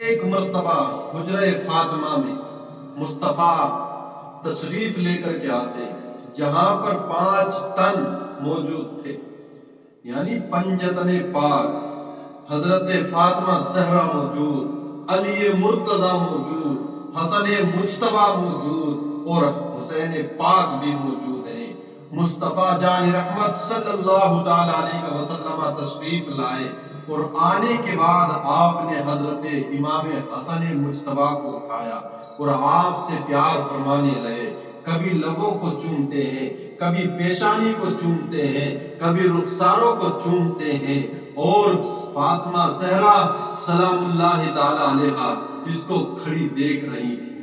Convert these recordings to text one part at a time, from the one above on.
ایک مرتبہ حجرہ فاطمہ میں مصطفیٰ تشریف لے کر کے آتے جہاں پر 5 تن موجود تھے، یعنی پنجتن پاک، حضرت فاطمہ زہرا موجود، علی مرتضی موجود، حسن مجتبیٰ موجود اور حسین پاک بھی موجود ہیں۔ مصطفیٰ جان رحمت صلی اللہ تعالی علیہ وسلم تشریف لائے اور آنے کے بعد آپ نے حضرت امام حسن مجتبیٰ کو اٹھایا اور آپ سے پیار فرمانے لگے۔ کبھی لبوں کو چومتے ہیں، کبھی پیشانی کو چومتے ہیں، کبھی رخساروں کو چومتے ہیں، اور فاطمہ زہرا سلام اللہ تعالی علیہا اس کو کھڑی دیکھ رہی تھی۔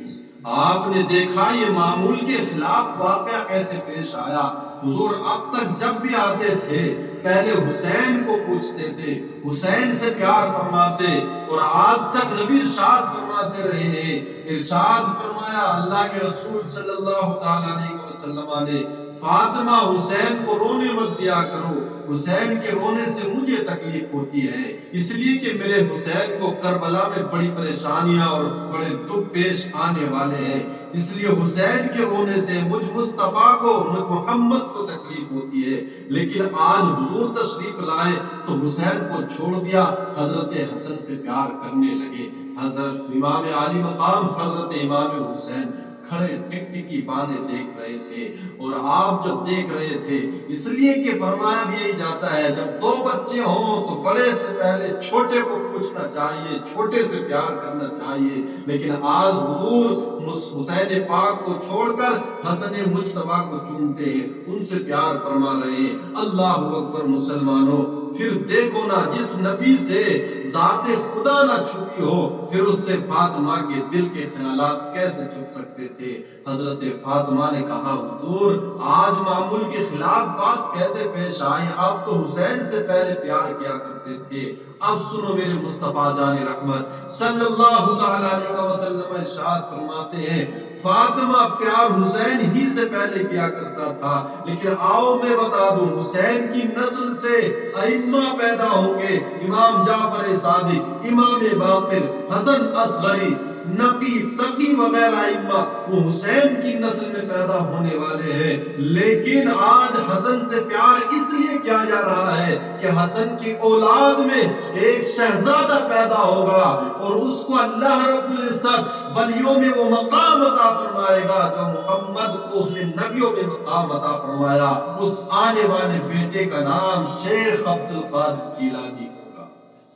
آپ نے دیکھا یہ معمول کے خلاف واقعہ کیسے پیش آیا۔ حضور اب تک جب بھی آتے تھے پہلے حسین کو پوچھتے تھے، حسین سے پیار فرماتے، اور آج تک نبی ارشاد فرماتے رہے ہیں۔ ارشاد فرمایا اللہ کے رسول صلی اللہ تعالی علیہ وسلم نے، فاطمہ حسین کو رونے مت دیا کرو، حسین کے رونے سے مجھے تکلیف ہوتی ہے، اس لیے کہ میرے حسین کو کربلا میں بڑی پریشانیاں اور بڑے دکھ پیش آنے والے ہیں، اس لیے حسین کے رونے سے مجھ مصطفیٰ کو، مجھ محمد کو تکلیف ہوتی ہے۔ لیکن آج حضور تشریف لائے تو حسین کو چھوڑ دیا، حضرت حسن سے پیار کرنے لگے۔ حضرت امام عالی مقام حضرت امام حسین کھڑے ٹکٹکی باندھے دیکھ رہے تھے، اور آپ جب دیکھ رہے تھے اس لیے کہ فرمایا بھی یہی جاتا ہے جب 2 بچے ہوں تو بڑے سے پہلے چھوٹے کو پوچھنا چاہیے، چھوٹے سے پیار کرنا چاہیے، لیکن آج حضور حسین پاک کو چھوڑ کر حسن مجتبیٰ کو چومتے ہیں، ان سے پیار فرما رہے ہیں۔ اللہ اکبر مسلمانوں، پھر دیکھو نا جس نبی سے ذات خدا نہ چھپی ہو، پھر اس سے فاطمہ کے دل کے خیالات کیسے چھپ سکتے تھے۔ حضرت فاطمہ نے کہا حضور آج معمول کے خلاف بات کیسے پیش آئی، آپ تو حسین سے پہلے پیار کیا کرتے تھے۔ اب سنو میرے مصطفیٰ جان رحمت صلی اللہ تعالی علیہ وسلم ارشاد فرماتے ہیں فاطمہ پیار حسین ہی سے پہلے کیا کرتا تھا، لیکن آؤ میں بتا دوں حسین کی نسل سے ائمہ پیدا ہوں گے، امام جعفر صادق، امام باقر، حسن اصغری، نقی، تقی وغیرہ ائمہ وہ حسین کی نسل میں پیدا ہونے والے ہیں۔ لیکن آج حسن سے پیار اس لیے کیا جا رہا ہے کہ حسن کی اولاد میں ایک شہزادہ پیدا ہوگا، اور اس کو اللہ رب العزت ولیوں میں وہ مقام عطا فرمائے گا جو محمد کو اس نے نبیوں میں مقام عطا فرمایا۔ اس آنے والے بیٹے کا نام شیخ عبد القادر جیلانی